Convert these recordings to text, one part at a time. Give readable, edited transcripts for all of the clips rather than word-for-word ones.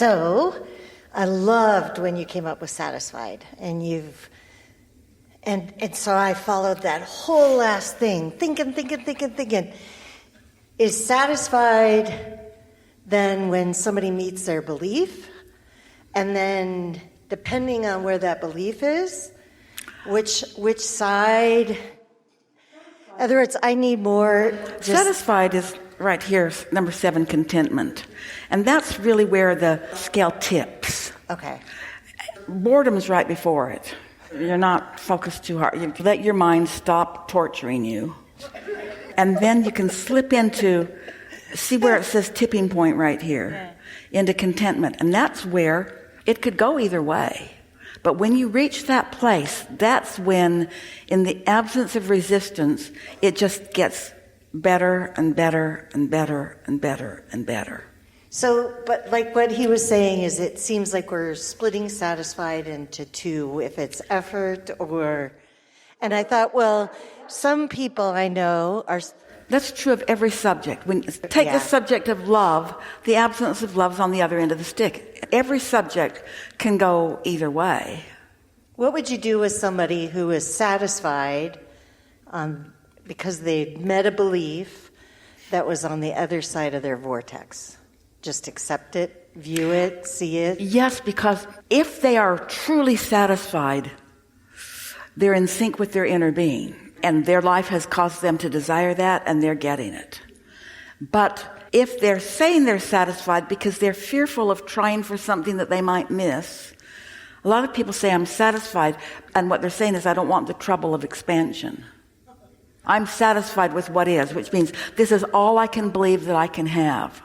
So I loved when you came up with satisfied, and so I followed that whole last thing, thinking. Is satisfied then when somebody meets their belief? And then depending on where that belief is, which side? In other words, I need more. Satisfied is right here, number 7, contentment. And that's really where the scale tips. Okay. Boredom's right before it. You're not focused too hard. You let your mind stop torturing you. And then you can slip into, see where it says tipping point right here, into contentment. And that's where it could go either way. But when you reach that place, that's when, in the absence of resistance, it just gets better and better and better and better and better. So, but like what he was saying is it seems like we're splitting satisfied into 2, if it's effort or... And I thought, well, some people I know are... That's true of every subject. Take the subject of love, the absence of love is on the other end of the stick. Every subject can go either way. What would you do with somebody who is satisfied because they met a belief that was on the other side of their vortex? Just accept it, view it, see it? Yes, because if they are truly satisfied, they're in sync with their inner being. And their life has caused them to desire that, and they're getting it. But if they're saying they're satisfied because they're fearful of trying for something that they might miss, a lot of people say, I'm satisfied, and what they're saying is, I don't want the trouble of expansion. I'm satisfied with what is, which means this is all I can believe that I can have.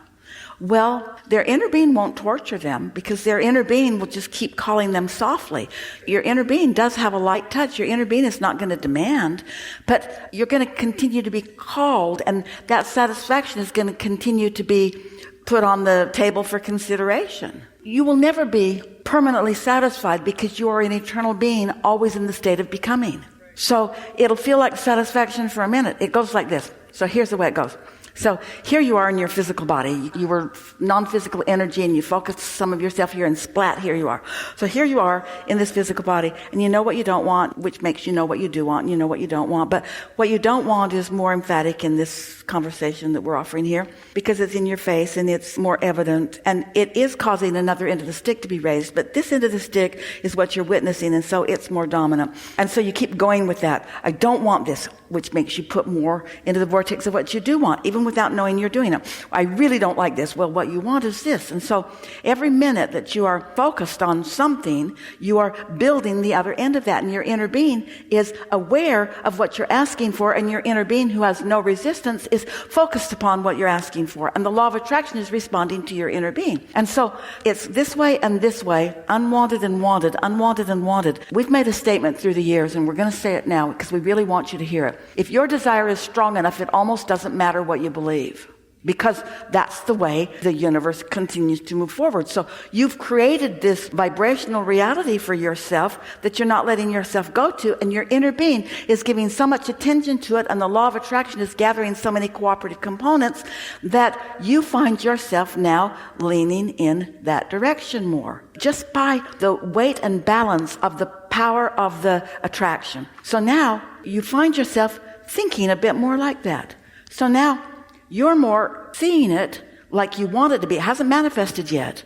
Well, their inner being won't torture them because their inner being will just keep calling them softly. Your inner being does have a light touch. Your inner being is not going to demand, but you're going to continue to be called, and that satisfaction is going to continue to be put on the table for consideration. You will never be permanently satisfied because you are an eternal being, always in the state of becoming. So it'll feel like satisfaction for a minute. It goes like this. So here's the way it goes. So here you are in your physical body. You were non-physical energy and you focused some of yourself here and splat, here you are. So here you are in this physical body and you know what you don't want, which makes you know what you do want and you know what you don't want. But what you don't want is more emphatic in this conversation that we're offering here because it's in your face and it's more evident and it is causing another end of the stick to be raised. But this end of the stick is what you're witnessing and so it's more dominant. And so you keep going with that. I don't want this, which makes you put more into the vortex of what you do want, even without knowing you're doing it. I really don't like this. Well, what you want is this. And so every minute that you are focused on something, you are building the other end of that. And your inner being is aware of what you're asking for. And your inner being, who has no resistance, is focused upon what you're asking for. And the law of attraction is responding to your inner being. And so it's this way and this way, unwanted and wanted, unwanted and wanted. We've made a statement through the years, and we're going to say it now because we really want you to hear it. If your desire is strong enough, it almost doesn't matter what you believe, because that's the way the universe continues to move forward. So you've created this vibrational reality for yourself that you're not letting yourself go to, and your inner being is giving so much attention to it, and the law of attraction is gathering so many cooperative components that you find yourself now leaning in that direction more, just by the weight and balance of the power of the attraction. So now you find yourself thinking a bit more like that. So now you're more seeing it like you want it to be. It hasn't manifested yet,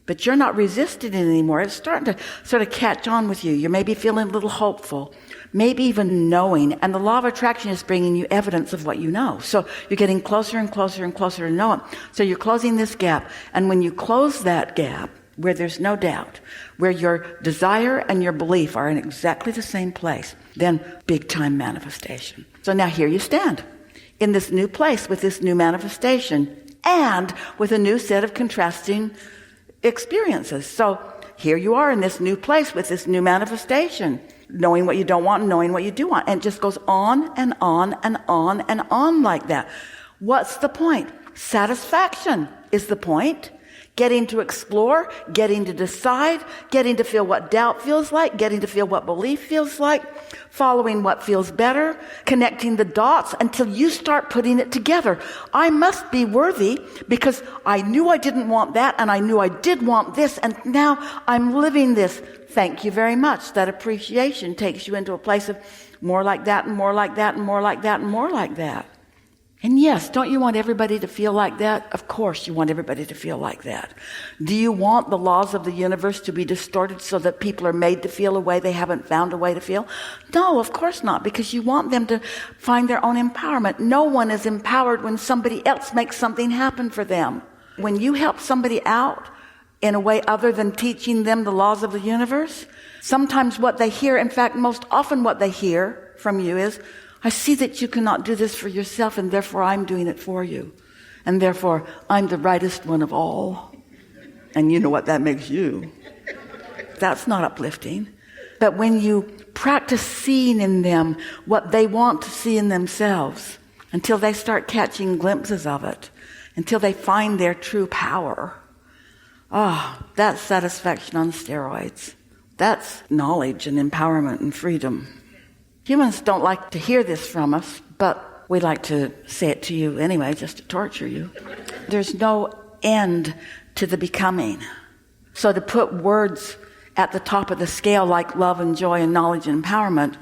but you're not resisting it anymore. It's starting to sort of catch on with you. You're maybe feeling a little hopeful, maybe even knowing. And the law of attraction is bringing you evidence of what you know. So you're getting closer and closer and closer to know it. So you're closing this gap. And when you close that gap, where there's no doubt, where your desire and your belief are in exactly the same place, then big time manifestation. So now here you stand in this new place with this new manifestation and with a new set of contrasting experiences. So here you are in this new place with this new manifestation, knowing what you don't want and knowing what you do want. And it just goes on and on and on and on like that. What's the point? Satisfaction is the point. Getting to explore, getting to decide, getting to feel what doubt feels like, getting to feel what belief feels like, following what feels better, connecting the dots until you start putting it together. I must be worthy because I knew I didn't want that and I knew I did want this and now I'm living this. Thank you very much. That appreciation takes you into a place of more like that and more like that and more like that and more like that. And yes, don't you want everybody to feel like that? Of course you want everybody to feel like that. Do you want the laws of the universe to be distorted so that people are made to feel a way they haven't found a way to feel? No, of course not, because you want them to find their own empowerment. No one is empowered when somebody else makes something happen for them. When you help somebody out in a way other than teaching them the laws of the universe, sometimes what they hear, in fact, most often what they hear from you is, I see that you cannot do this for yourself, and therefore I'm doing it for you. And therefore, I'm the rightest one of all. And you know what that makes you. That's not uplifting. But when you practice seeing in them what they want to see in themselves, until they start catching glimpses of it, until they find their true power, that's satisfaction on steroids. That's knowledge and empowerment and freedom. Humans don't like to hear this from us, but we like to say it to you anyway, just to torture you. There's no end to the becoming. So to put words at the top of the scale like love and joy and knowledge and empowerment,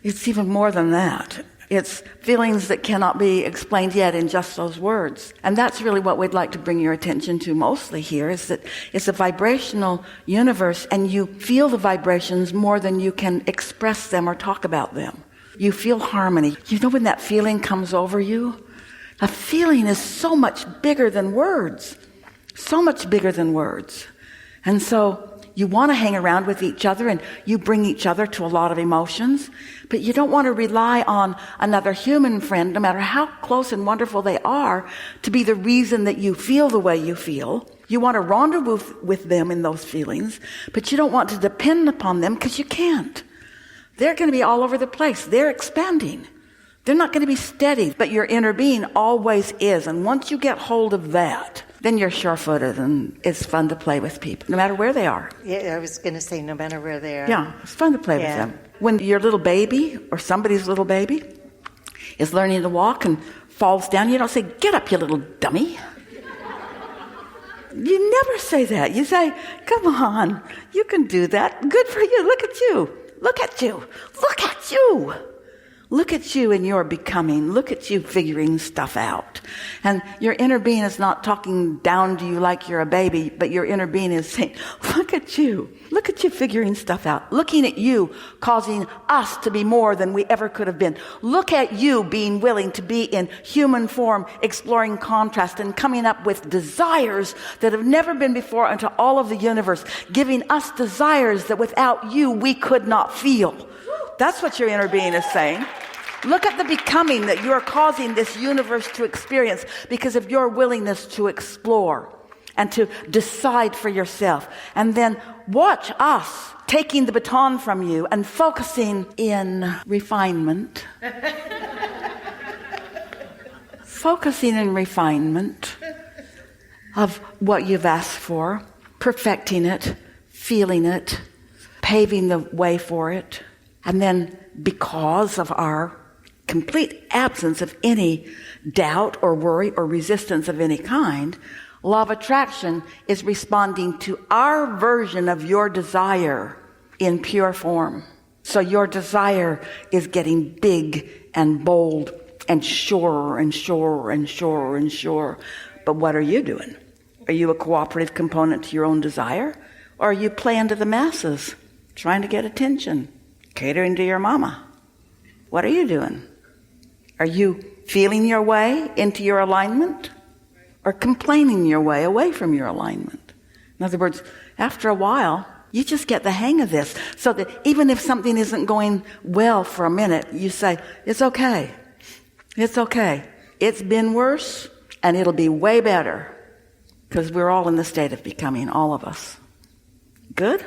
it's even more than that. It's feelings that cannot be explained yet in just those words. And that's really what we'd like to bring your attention to mostly here, is that it's a vibrational universe and you feel the vibrations more than you can express them or talk about them. You feel harmony. You know when that feeling comes over you? A feeling is so much bigger than words. So much bigger than words. And so you want to hang around with each other and you bring each other to a lot of emotions, but you don't want to rely on another human friend, no matter how close and wonderful they are, to be the reason that you feel the way you feel. You want to rendezvous with them in those feelings, but you don't want to depend upon them because you can't. They're going to be all over the place. They're expanding. They're not going to be steady, but your inner being always is. And once you get hold of that, then you're sure-footed and it's fun to play with people, no matter where they are. Yeah, I was going to say no matter where they are. Yeah, it's fun to play with them. When your little baby or somebody's little baby is learning to walk and falls down, you don't say, get up, you little dummy. You never say that. You say, come on, you can do that. Good for you. Look at you. Look at you. Look at you. Look at you and your becoming. Look at you figuring stuff out. And your inner being is not talking down to you like you're a baby, but your inner being is saying, look at you. Look at you figuring stuff out. Looking at you causing us to be more than we ever could have been. Look at you being willing to be in human form, exploring contrast and coming up with desires that have never been before into all of the universe, giving us desires that without you we could not feel. That's what your inner being is saying. Look at the becoming that you're causing this universe to experience because of your willingness to explore and to decide for yourself. And then watch us taking the baton from you and focusing in refinement. Focusing in refinement of what you've asked for, perfecting it, feeling it, paving the way for it. And then because of our complete absence of any doubt or worry or resistance of any kind, law of attraction is responding to our version of your desire in pure form. So your desire is getting big and bold and sure and sure and sure and sure. But what are you doing? Are you a cooperative component to your own desire? Or are you playing to the masses, trying to get attention? Catering to your mama. What are you doing? Are you feeling your way into your alignment or complaining your way away from your alignment? In other words, after a while, you just get the hang of this so that even if something isn't going well for a minute, you say, it's okay. It's okay. It's been worse and it'll be way better because we're all in the state of becoming, all of us. Good?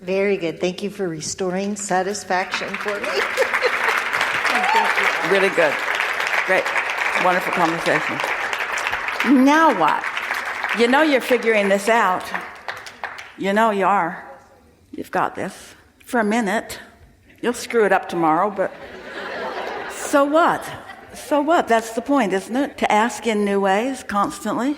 Very good. Thank you for restoring satisfaction for me. Really good. Great. Wonderful conversation. Now what? You know you're figuring this out. You know you are. You've got this. For a minute. You'll screw it up tomorrow, but so what? So what? That's the point, isn't it? To ask in new ways constantly.